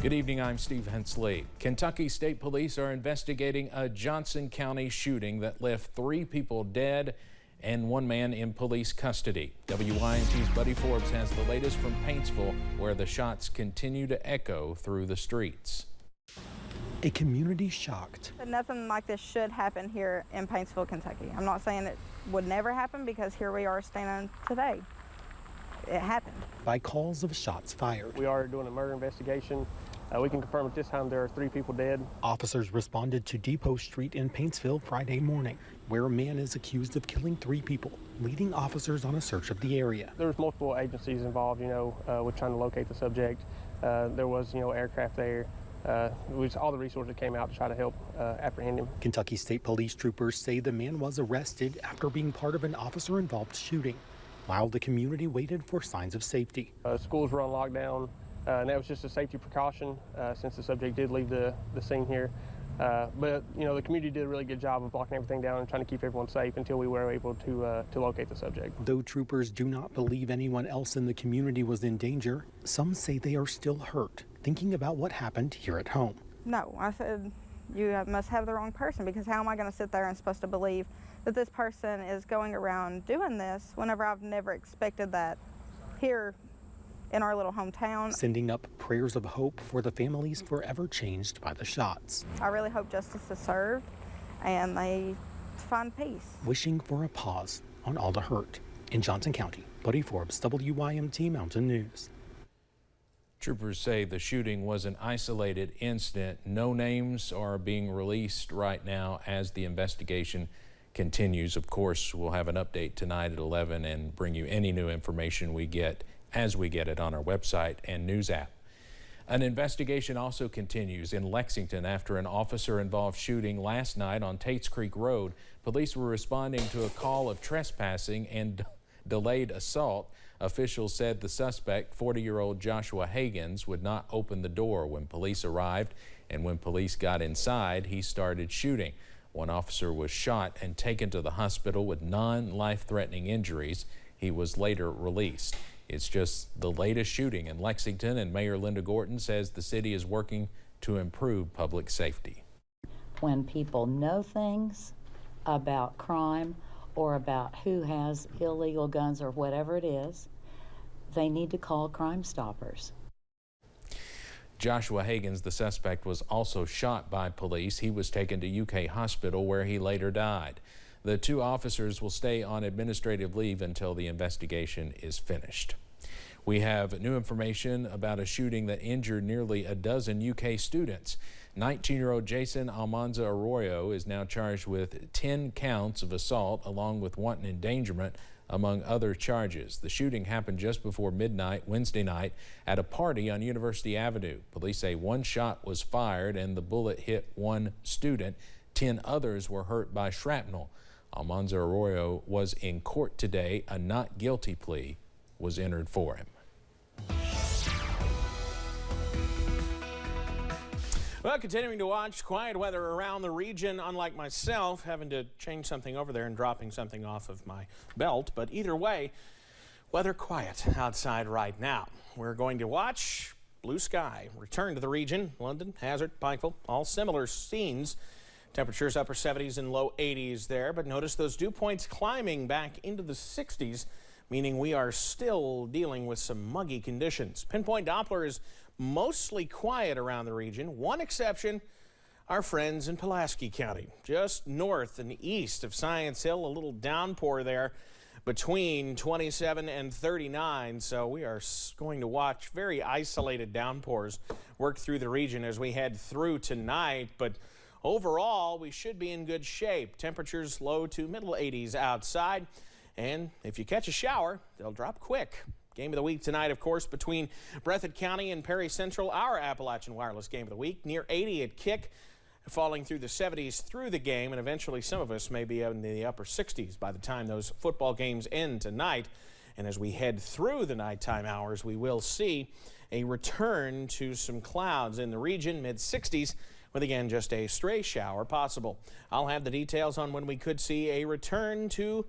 Good evening, I'm Steve Hensley. Kentucky State Police are investigating a Johnson County shooting that left 3 people dead and 1 man in police custody. WYMT's Buddy Forbes has the latest from Paintsville, where the shots continue to echo through the streets. A community shocked. Nothing like this should happen here in Paintsville, Kentucky. I'm not saying it would never happen, because here we are standing today. It happened. By calls of shots fired. We are doing a murder investigation. We can confirm at this time there are 3 people dead. Officers responded to Depot Street in Paintsville Friday morning, where a man is accused of killing 3 people, leading officers on a search of the area. There was multiple agencies involved, with trying to locate the subject. There was, aircraft there. All the resources came out to try to help apprehend him. Kentucky State Police troopers say the man was arrested after being part of an officer-involved shooting, while the community waited for signs of safety. Schools were on lockdown, and that was just a safety precaution since the subject did leave the scene here. But the community did a really good job of blocking everything down and trying to keep everyone safe until we were able to locate the subject. Though troopers do not believe anyone else in the community was in danger, some say they are still hurt, thinking about what happened here at home. No, I said, you must have the wrong person, because how am I going to sit there and supposed to believe that this person is going around doing this whenever I've never expected that here in our little hometown. Sending up prayers of hope for the families forever changed by the shots. I really hope justice is served and they find peace. Wishing for a pause on all the hurt. In Johnson County, Buddy Forbes, WYMT Mountain News. Troopers say the shooting was an isolated incident. No names are being released right now as the investigation continues. Of course, we'll have an update tonight at 11 and bring you any new information we get as we get it on our website and news app. An investigation also continues in Lexington after an officer-involved shooting last night on Tates Creek Road. Police were responding to a call of trespassing and delayed assault. Officials said the suspect, 40-year-old Joshua Higgins, would not open the door when police arrived, and when police got inside, he started shooting. One officer was shot and taken to the hospital with non-life-threatening injuries. He was later released. It's just the latest shooting in Lexington, and Mayor Linda Gorton says the city is working to improve public safety. When people know things about crime or about who has illegal guns or whatever it is, they need to call Crime Stoppers. Joshua Higgins, the suspect, was also shot by police. He was taken to UK Hospital, where he later died. The 2 officers will stay on administrative leave until the investigation is finished. We have new information about a shooting that injured nearly a dozen UK students. 19-year-old Jason Almanza Arroyo is now charged with 10 counts of assault along with wanton endangerment, among other charges. The shooting happened just before midnight Wednesday night at a party on University Avenue. Police say 1 shot was fired and the bullet hit 1 student. 10 others were hurt by shrapnel. Almanza Arroyo was in court today. A not guilty plea was entered for him. Well, continuing to watch quiet weather around the region, unlike myself, having to change something over there and dropping something off of my belt. But either way, weather quiet outside right now. We're going to watch blue sky return to the region. London, Hazard, Pikeville, all similar scenes. Temperatures upper 70s and low 80s there, but notice those dew points climbing back into the 60s, meaning we are still dealing with some muggy conditions. Pinpoint Doppler is mostly quiet around the region. One exception, our friends in Pulaski County, just north and east of Science Hill, a little downpour there between 27 and 39. So we are going to watch very isolated downpours work through the region as we head through tonight. But overall, we should be in good shape. Temperatures low to middle 80s outside. And if you catch a shower, they'll drop quick. Game of the week tonight, of course, between Breathitt County and Perry Central, our Appalachian Wireless game of the week. Near 80 at kick, falling through the 70s through the game, and eventually some of us may be in the upper 60s by the time those football games end tonight. And as we head through the nighttime hours, we will see a return to some clouds in the region, mid-60s, with again just a stray shower possible. I'll have the details on when we could see a return to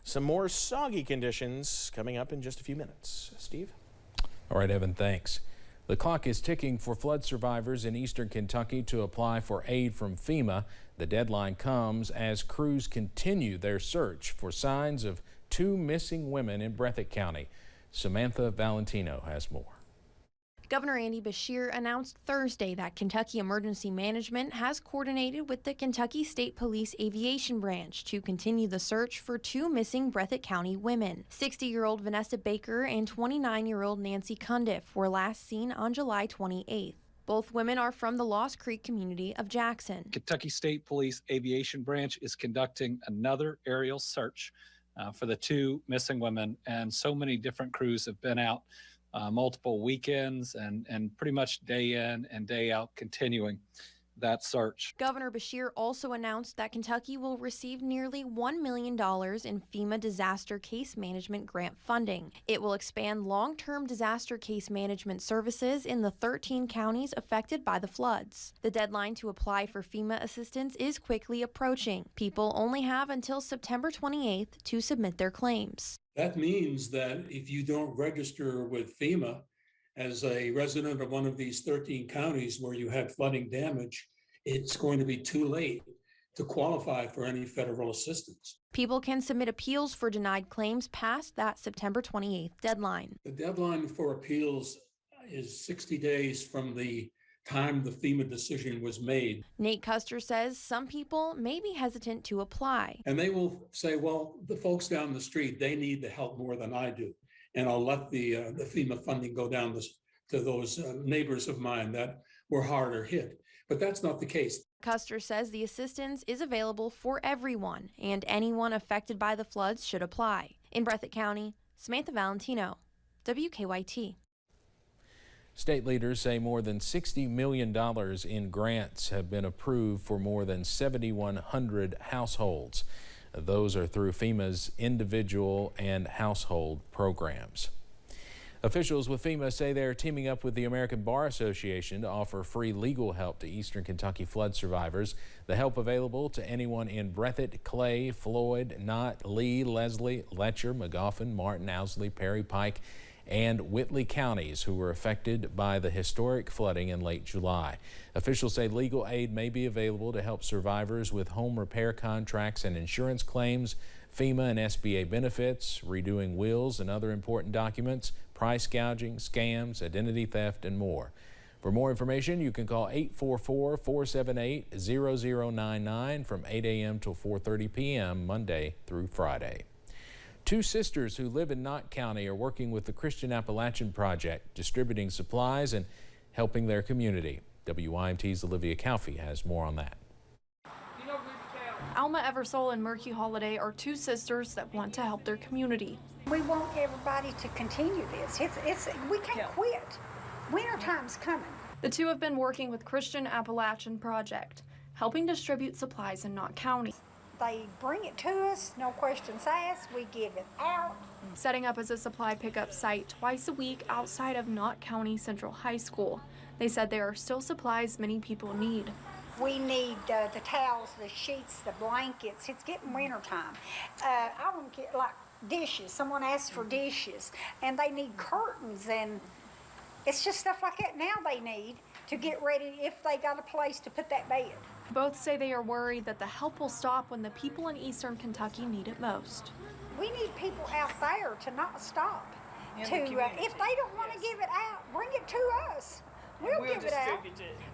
Some more soggy conditions coming up in just a few minutes. Steve? All right, Evan, thanks. The clock is ticking for flood survivors in eastern Kentucky to apply for aid from FEMA. The deadline comes as crews continue their search for signs of 2 missing women in Breathitt County. Samantha Valentino has more. Governor Andy Beshear announced Thursday that Kentucky Emergency Management has coordinated with the Kentucky State Police Aviation Branch to continue the search for 2 missing Breathitt County women. 60-year-old Vanessa Baker and 29-year-old Nancy Cundiff were last seen on July 28th. Both women are from the Lost Creek community of Jackson. Kentucky State Police Aviation Branch is conducting another aerial search for the 2 missing women, and so many different crews have been out multiple weekends and pretty much day in and day out continuing that search. Governor Beshear also announced that Kentucky will receive nearly $1 million in FEMA disaster case management grant funding. It will expand long-term disaster case management services in the 13 counties affected by the floods. The deadline to apply for FEMA assistance is quickly approaching. People only have until September 28th to submit their claims. That means that if you don't register with FEMA as a resident of one of these 13 counties where you had flooding damage, it's going to be too late to qualify for any federal assistance. People can submit appeals for denied claims past that September 28th deadline. The deadline for appeals is 60 days from the time the FEMA decision was made. Nate Custer says some people may be hesitant to apply. And they will say, well, the folks down the street, they need the help more than I do. And I'll let the FEMA funding go down to those neighbors of mine that were harder hit. But that's not the case. Custer says the assistance is available for everyone, and anyone affected by the floods should apply. In Breathitt County, Samantha Valentino, WKYT. State leaders say more than $60 million in grants have been approved for more than 7,100 households. Those are through FEMA's individual and household programs. Officials with FEMA say they're teaming up with the American Bar Association to offer free legal help to eastern Kentucky flood survivors. The help available to anyone in Breathitt, Clay, Floyd, Knott, Lee, Leslie, Letcher, Magoffin, Martin, Owsley, Perry, Pike, and Whitley counties who were affected by the historic flooding in late July. Officials say legal aid may be available to help survivors with home repair contracts and insurance claims, FEMA and SBA benefits, redoing wills and other important documents, price gouging, scams, identity theft, and more. For more information, you can call 844-478-0099 from 8 a.m. till 4:30 p.m. Monday through Friday. 2 sisters who live in Knox County are working with the Christian Appalachian Project, distributing supplies and helping their community. WYMT's Olivia Calfee has more on that. Alma Eversole and Murky Holiday are 2 sisters that want to help their community. We want everybody to continue this. We can't quit. Wintertime's coming. The 2 have been working with Christian Appalachian Project, helping distribute supplies in Knox County. They bring it to us, no questions asked, we give it out. Setting up as a supply pickup site twice a week outside of Knox County Central High School. They said there are still supplies many people need. We need the towels, the sheets, the blankets. It's getting wintertime. I don't get like dishes. Someone asks for dishes, and they need curtains, and it's just stuff like that now they need to get ready if they got a place to put that bed. Both say they are worried that the help will stop when the people in eastern Kentucky need it most. We need people out there to not stop. If they don't want to give it out, bring it to us. We'll give it out.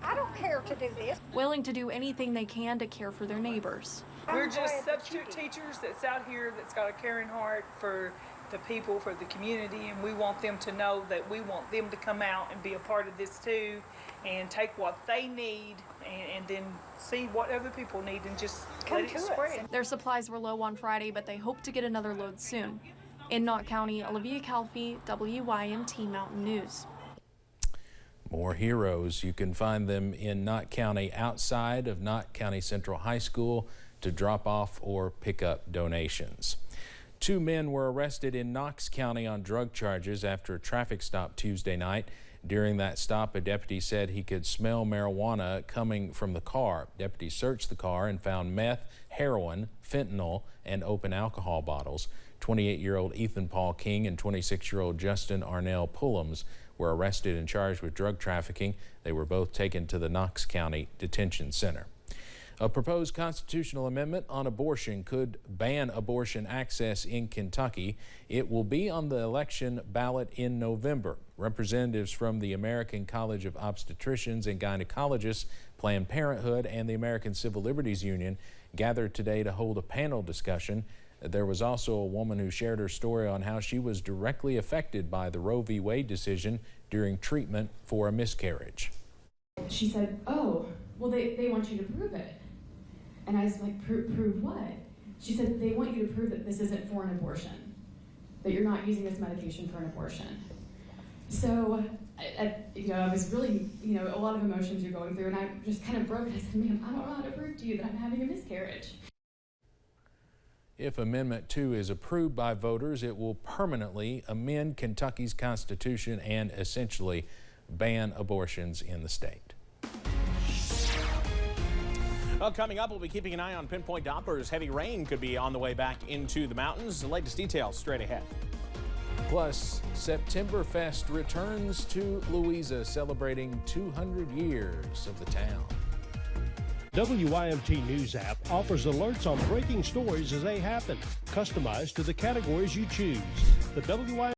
I don't care to do this. Willing to do anything they can to care for their neighbors. We're just substitute teachers that's out here that's got a caring heart for the people, for the community, and we want them to know that we want them to come out and be a part of this too and take what they need and then see what other people need and just let it spread. Their supplies were low on Friday, but they hope to get another load soon. In Knox County, Olivia Calfee, WYMT Mountain News. More heroes. You can find them in Knox County outside of Knox County Central High School to drop off or pick up donations. 2 men were arrested in Knox County on drug charges after a traffic stop Tuesday night. During that stop, a deputy said he could smell marijuana coming from the car. Deputies searched the car and found meth, heroin, fentanyl, and open alcohol bottles. 28-year-old Ethan Paul King and 26-year-old Justin Arnell Pullums were arrested and charged with drug trafficking. They were both taken to the Knox County Detention Center. A proposed constitutional amendment on abortion could ban abortion access in Kentucky. It will be on the election ballot in November. Representatives from the American College of Obstetricians and Gynecologists, Planned Parenthood, and the American Civil Liberties Union gathered today to hold a panel discussion. There was also a woman who shared her story on how she was directly affected by the Roe v. Wade decision during treatment for a miscarriage. She said, "Oh, well, they want you to prove it." And I was like, prove what? She said, they want you to prove that this isn't for an abortion, that you're not using this medication for an abortion. So, I was really, a lot of emotions you're going through, and I just kind of broke. I said, "Ma'am, I don't know how to prove to you that I'm having a miscarriage." If Amendment 2 is approved by voters, it will permanently amend Kentucky's Constitution and essentially ban abortions in the state. Well, coming up, we'll be keeping an eye on pinpoint Dopplers. Heavy rain could be on the way back into the mountains. The latest details straight ahead. Plus, Septemberfest returns to Louisa, celebrating 200 years of the town. WYMT News app offers alerts on breaking stories as they happen, customized to the categories you choose. The WYMT